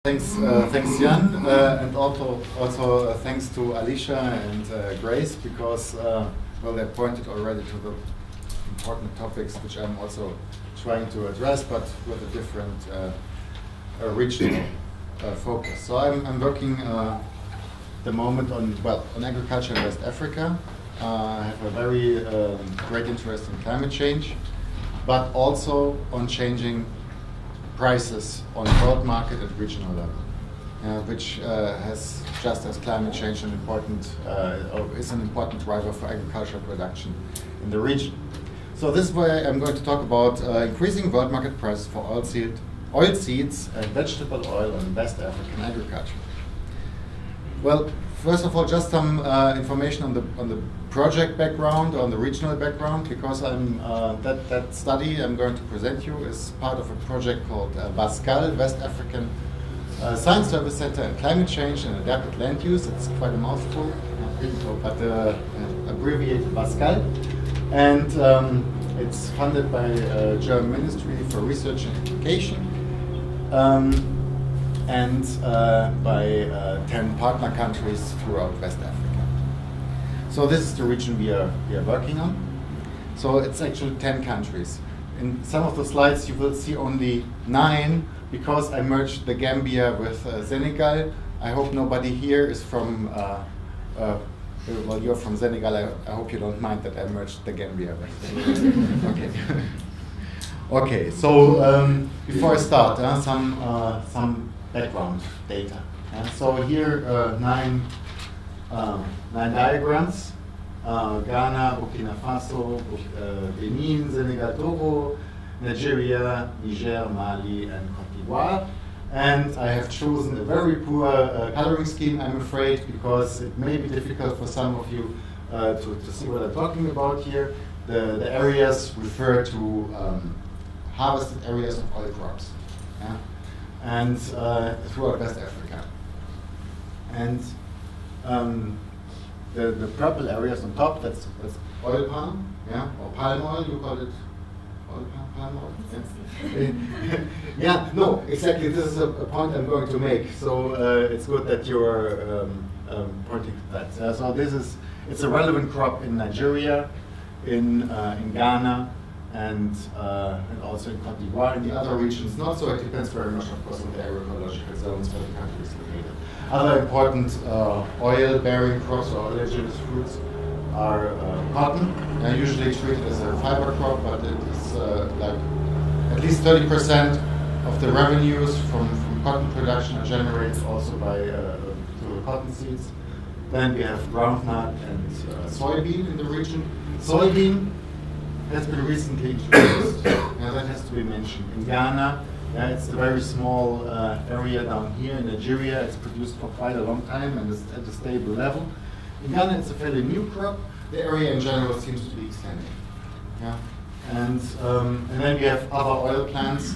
Thanks Jan, and also thanks to Alicia and Grace, because well, they pointed already to the important topics which I'm also trying to address, but with a different regional focus. So I'm working the moment on agriculture in West Africa. I have a very great interest in climate change, but also on changing prices on world market at regional level, which has, just as climate change, is an important driver for agricultural production in the region. So this is why I'm going to talk about increasing world market prices for oilseeds and vegetable oil in West African agriculture. Well, first of all, just some information on the project background, on the regional background, because that study I'm going to present you is part of a project called WASCAL, West African Science Service Center and Climate Change and Adapted Land Use. It's quite a mouthful, but abbreviated WASCAL. And it's funded by German Ministry for Research and Education, and by 10 partner countries throughout West Africa. So this is the region we are working on. So it's actually 10 countries. In some of the slides you will see only 9, because I merged the Gambia with Senegal. I hope nobody here is from, well, you're from Senegal. I hope you don't mind that I merged the Gambia with Okay. Okay, so before I start, some background data. So here 9 diagrams: Ghana, Burkina Faso, Benin, Senegal, Togo, Nigeria, Niger, Mali, and Cote d'Ivoire. And I have chosen a very poor coloring scheme, I'm afraid, because it may be difficult for some of you to see what I'm talking about here. The areas refer to harvested areas of oil crops, and throughout West Africa. And the purple areas on top, that's oil palm, or palm oil, you call it oil palm oil? Yeah, no, exactly, this is a point I'm going to make, so it's good that you're pointing to that. So it's a relevant crop in Nigeria, in Ghana, and also in Cote d'Ivoire. In the other regions not, so it depends very much, of course, on the agroecological zones where the country is located. Other important oil-bearing crops or oil-indigenous fruits are cotton, usually treated as a fiber crop, but it is like at least 30% of the revenues from cotton production are generated also by through cotton seeds. Then we have groundnut and soybean in the region. Soybean has been recently introduced, that has to be mentioned. In Ghana, it's a very small area down here. In Nigeria, it's produced for quite a long time and is at a stable level. In Ghana, it's a fairly new crop. The area in general seems to be extending. And then we have other oil plants.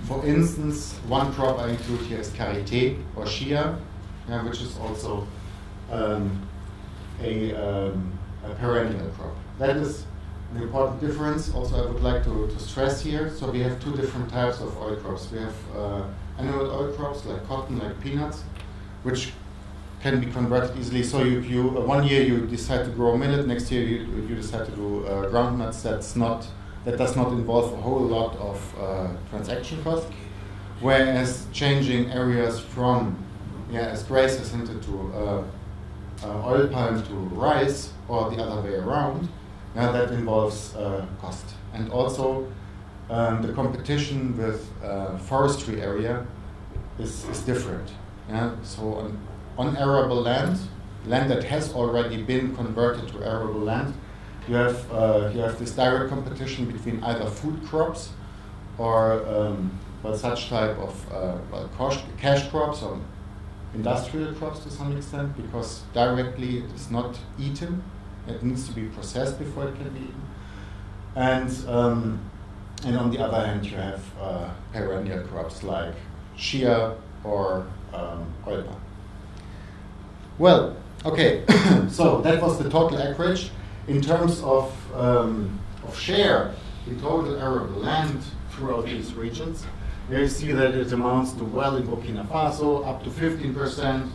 For instance, one crop I include here is karité or shea, which is also a perennial crop. That is an important difference. Also, I would like to stress here. So we have 2 different types of oil crops. We have annual oil crops like cotton, like peanuts, which can be converted easily. So you one year you decide to grow millet, next year you decide to do groundnuts. That does not involve a whole lot of transaction cost. Whereas changing areas from, as Grace has hinted to, oil palm to rice, or the other way around, that involves cost. And also the competition with forestry area is different. So on arable land that has already been converted to arable land, you have this direct competition between either food crops or such type of cash crops or industrial crops to some extent, because directly it is not eaten. It needs to be processed before it can be eaten. And on the other hand, you have perennial crops like shea or oil palm. Well, okay, so that was the total acreage. In terms of share in total arable land throughout these regions, Here you see that it amounts to, well, in Burkina Faso, up to 15%.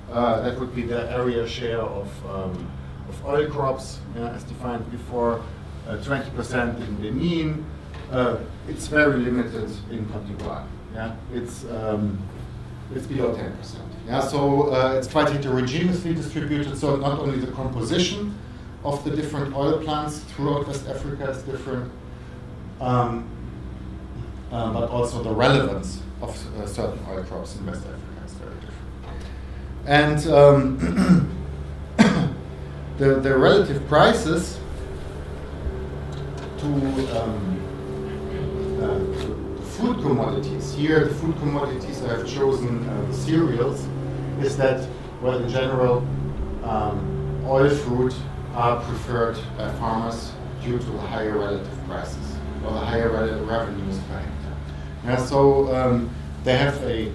That would be the area share of oil crops, as defined before, 20% in Benin. It's very limited in Côte d'Ivoire. Yeah, it's below 10%. Yeah, so it's quite heterogeneously distributed. So not only the composition of the different oil plants throughout West Africa is different, but also the relevance of certain oil crops in West Africa is very different. And the relative prices to food commodities. Here, the food commodities I have chosen cereals, is that, well, in general, oil fruit are preferred by farmers due to the higher relative prices or the higher revenues per hectare. Yeah, so they have a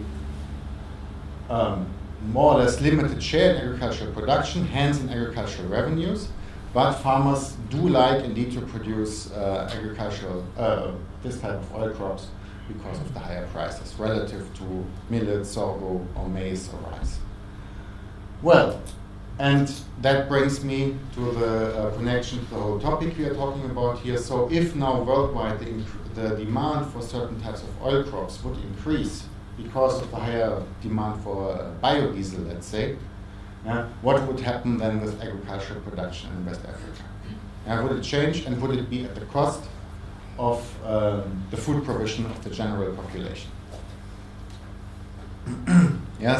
more or less limited share in agricultural production, hence in agricultural revenues, but farmers do like indeed to produce this type of oil crops because of the higher prices relative to millet, sorghum, or maize or rice. Well, and that brings me to the connection to the whole topic we are talking about here. So if now worldwide the demand for certain types of oil crops would increase because of the higher demand for biodiesel, let's say, what would happen then with agricultural production in West Africa? Would it change, and would it be at the cost of the food provision of the general population?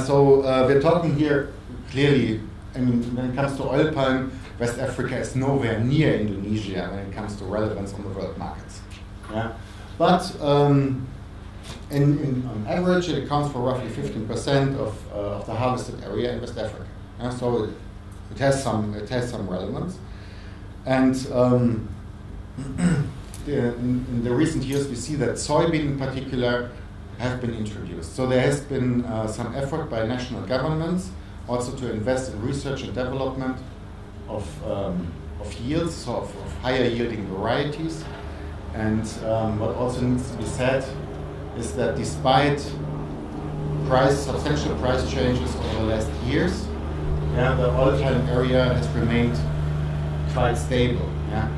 So we're talking here clearly, I mean, when it comes to oil palm, West Africa is nowhere near Indonesia when it comes to relevance on the world markets. But on average, it accounts for roughly 15% of the harvested area in West Africa. So it has some relevance. And in the recent years, we see that soybean in particular have been introduced. So there has been some effort by national governments also to invest in research and development of yields, so of higher yielding varieties. And what also needs to be said is that despite substantial price changes over the last years, the oil palm area has remained quite stable,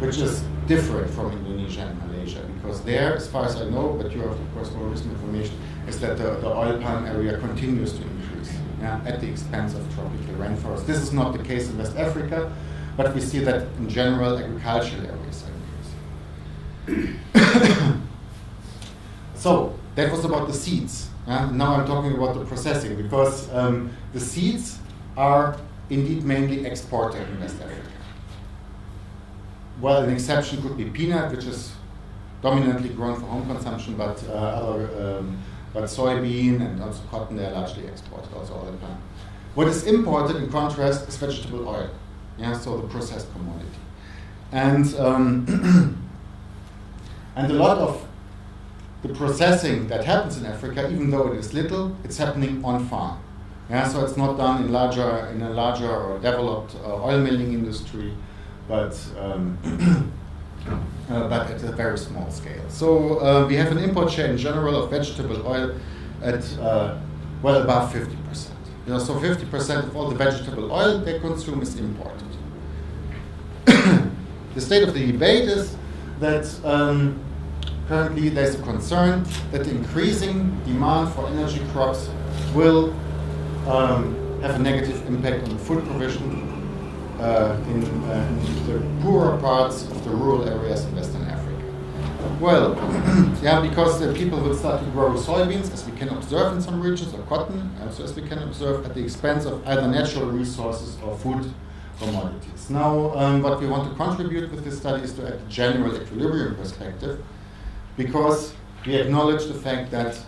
which is different from Indonesia and Malaysia, because there, as far as I know, but you have of course more recent information, is that the oil palm area continues to increase at the expense of tropical rainforests. This is not the case in West Africa, but we see that in general agricultural areas are increasing. So that was about the seeds. Now I'm talking about the processing, because the seeds are indeed mainly exported in West Africa. Well, an exception could be peanut, which is dominantly grown for home consumption, but soybean and also cotton, they are largely exported, also oil palm. What is imported, in contrast, is vegetable oil, so the processed commodity. And and a lot of the processing that happens in Africa, even though it is little, it's happening on farm. So it's not done in a larger or developed oil milling industry, but at a very small scale. So we have an import share in general of vegetable oil at well above 50%. So 50% of all the vegetable oil they consume is imported. The state of the debate is that currently there's a concern that the increasing demand for energy crops will have a negative impact on the food provision in the poorer parts of the rural areas in Western Africa. Well, because the people will start to grow soybeans, as we can observe in some regions, or cotton, also as we can observe, at the expense of either natural resources or food commodities. Now, what we want to contribute with this study is to add a general equilibrium perspective, because we acknowledge the fact that,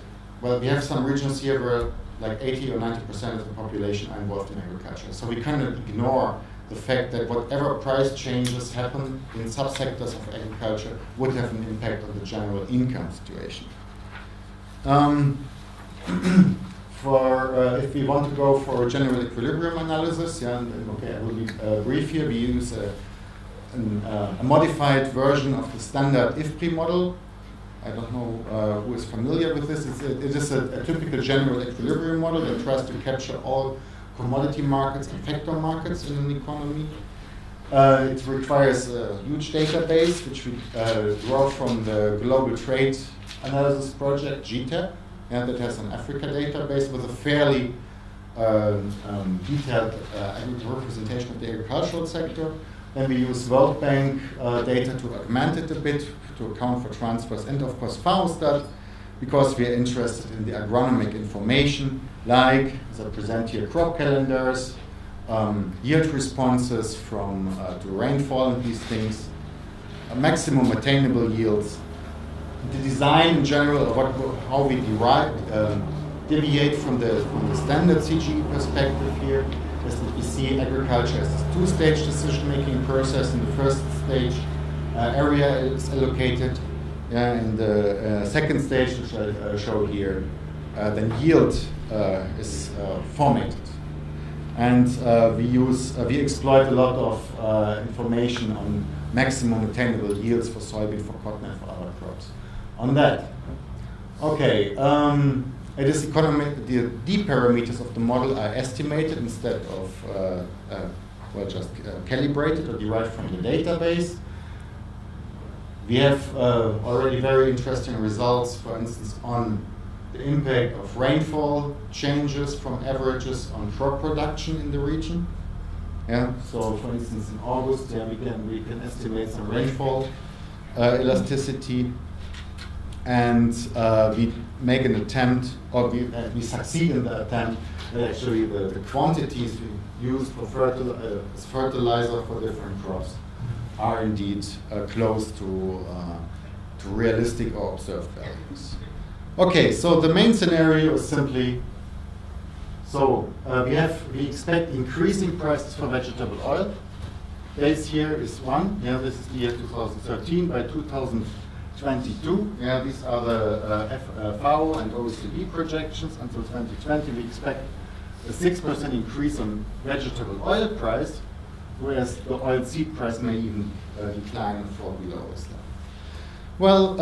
well, we have some regions here where like 80 or 90% of the population are involved in agriculture. So we cannot ignore the fact that whatever price changes happen in subsectors of agriculture would have an impact on the general income situation. If we want to go for a general equilibrium analysis, I will be brief here. We use a modified version of the standard IFPRI model, I don't know who is familiar with this. It is a typical general equilibrium model that tries to capture all commodity markets and factor markets in an economy. It requires a huge database, which we draw from the Global Trade Analysis Project, GTAP, and that has an Africa database with a fairly detailed representation of the agricultural sector. Then we use World Bank data to augment it a bit, to account for transfers, and of course Farmstat, because we are interested in the agronomic information, like, as I present here, crop calendars, yield responses from to rainfall and these things, maximum attainable yields, the design in general of how we deviate from the standard CGE perspective here. Is that we see agriculture as a two-stage decision-making process. In the first stage, area is allocated. In the second stage, which I show here, then yield is formatted. And we exploit a lot of information on maximum attainable yields for soybean, for cotton, and for other crops. On that, okay, it is the D parameters of the model are estimated instead of just calibrated or derived from the database. We have already very interesting results, for instance, on the impact of rainfall changes from averages on crop production in the region. Yeah. So, for instance, in August, we can estimate some rainfall elasticity, and we make an attempt, or we succeed in the attempt that actually the quantities we use for fertilizer for different crops are indeed close to realistic or observed values. Okay, so the main scenario is simply, so we expect increasing prices for vegetable oil. Base year is 1, this is the year 2013. By 2022, these are the FAO and OECD projections. Until 2020, we expect a 6% increase on vegetable oil price, whereas the oilseed price may even decline and fall below this level. Well,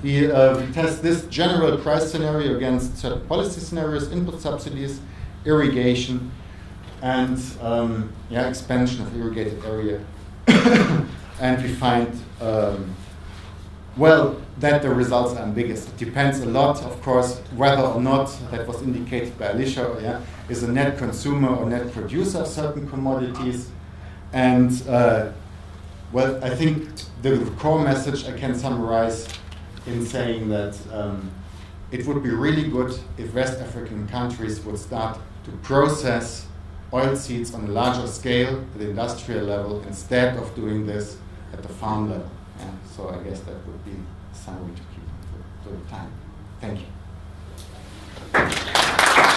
we test this general price scenario against certain policy scenarios, input subsidies, irrigation, and expansion of irrigated area. And we find, that the results are ambiguous. It depends a lot, of course, whether or not, that was indicated by Alicia, is a net consumer or net producer of certain commodities. And I think the core message I can summarize in saying that it would be really good if West African countries would start to process oilseeds on a larger scale at the industrial level instead of doing this at the farm level. So I guess that would be a summary to keep to the time. Thank you.